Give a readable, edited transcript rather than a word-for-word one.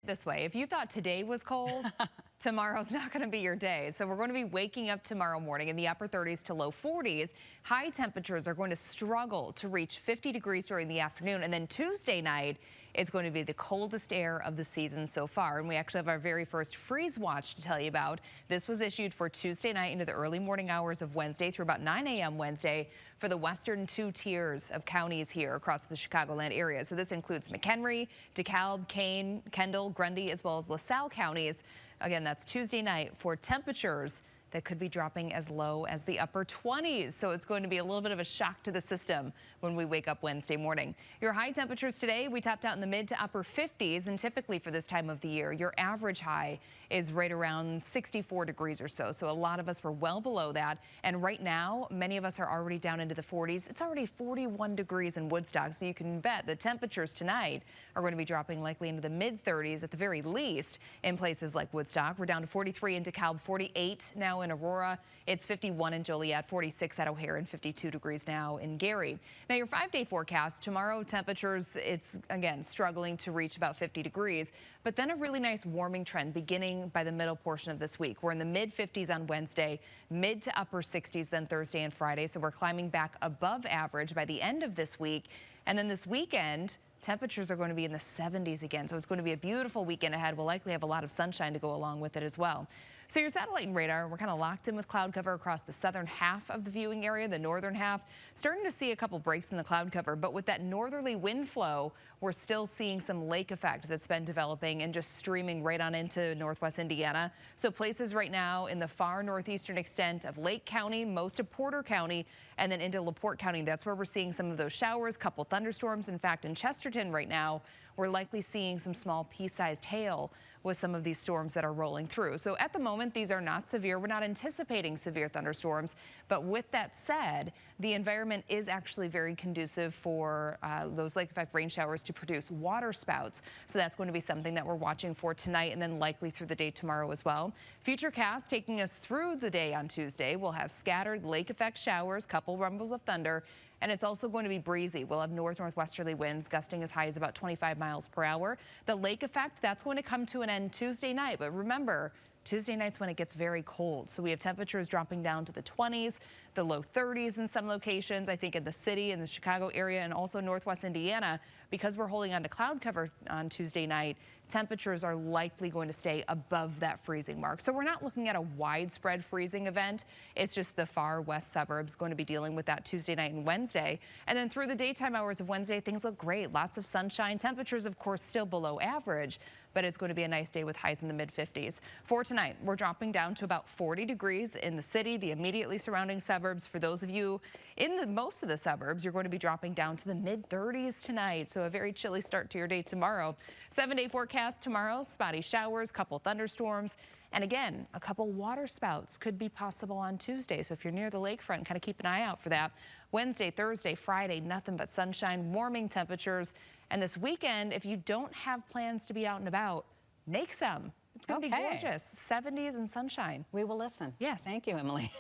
this way. If you thought today was cold, tomorrow's not going to be your day. So we're going to be waking up tomorrow morning in the upper 30s to low 40s. High temperatures are going to struggle to reach 50 degrees during the afternoon. And then Tuesday night is going to be the coldest air of the season so far. And we actually have our very first freeze watch to tell you about. This was issued for Tuesday night into the early morning hours of Wednesday through about 9 a.m. Wednesday for the western 2 tiers of counties here across the Chicagoland area. So this includes McHenry, DeKalb, Kane, Kendall, Grundy, as well as LaSalle counties. Again, that's Tuesday night for temperatures that could be dropping as low as the upper 20s. So it's going to be a little bit of a shock to the system when we wake up Wednesday morning. Your high temperatures today, we topped out in the mid to upper 50s. And typically for this time of the year, your average high is right around 64 degrees or so. So a lot of us were well below that. And right now, many of us are already down into the 40s. It's already 41 degrees in Woodstock. So you can bet the temperatures tonight are going to be dropping likely into the mid 30s at the very least in places like Woodstock. We're down to 43 in DeKalb, 48 now in Aurora. It's 51 in Joliet, 46 at O'Hare, and 52 degrees now in Gary. Now your 5-day forecast tomorrow, temperatures, it's again struggling to reach about 50 degrees, but then a really nice warming trend beginning by the middle portion of this week. We're in the mid 50s on Wednesday, mid to upper 60s then Thursday and Friday. So we're climbing back above average by the end of this week. And then this weekend, temperatures are going to be in the 70s again. So it's going to be a beautiful weekend ahead. We'll likely have a lot of sunshine to go along with it as well. So your satellite and radar, we're kind of locked in with cloud cover across the southern half of the viewing area, the northern half. Starting to see a couple breaks in the cloud cover, but with that northerly wind flow, we're still seeing some lake effect that's been developing and just streaming right on into northwest Indiana. So places right now in the far northeastern extent of Lake County, most of Porter County, and then into LaPorte County, that's where we're seeing some of those showers, couple thunderstorms. In fact, in Chesterton right now, we're likely seeing some small pea-sized hail with some of these storms that are rolling through. So at the moment, these are not severe. We're not anticipating severe thunderstorms. But with that said, the environment is actually very conducive for those lake effect rain showers to produce water spouts. So that's going to be something that we're watching for tonight and then likely through the day tomorrow as well. Futurecast taking us through the day on Tuesday. We'll have scattered lake effect showers, couple rumbles of thunder. And it's also going to be breezy. We'll have north-northwesterly winds gusting as high as about 25 miles per hour. The lake effect, that's going to come to an end Tuesday night. But remember, Tuesday night's when it gets very cold. So we have temperatures dropping down to the 20s, the low 30s in some locations, I think in the city, in the Chicago area, and also northwest Indiana. Because we're holding on to cloud cover on Tuesday night, temperatures are likely going to stay above that freezing mark. So we're not looking at a widespread freezing event. It's just the far west suburbs going to be dealing with that Tuesday night and Wednesday. And then through the daytime hours of Wednesday, things look great. Lots of sunshine. Temperatures, of course, still below average, but it's going to be a nice day with highs in the mid 50s. For tonight, we're dropping down to about 40 degrees in the city, the immediately surrounding suburbs. For those of you in most of the suburbs, you're going to be dropping down to the mid 30s tonight. So a very chilly start to your day tomorrow. 7-day forecast tomorrow, spotty showers, couple thunderstorms. And again, a couple water spouts could be possible on Tuesday. So if you're near the lakefront, kind of keep an eye out for that. Wednesday, Thursday, Friday, nothing but sunshine, warming temperatures. And this weekend, if you don't have plans to be out and about, make some. It's going to be gorgeous. 70s and sunshine. We will listen. Yes. Thank you, Emily.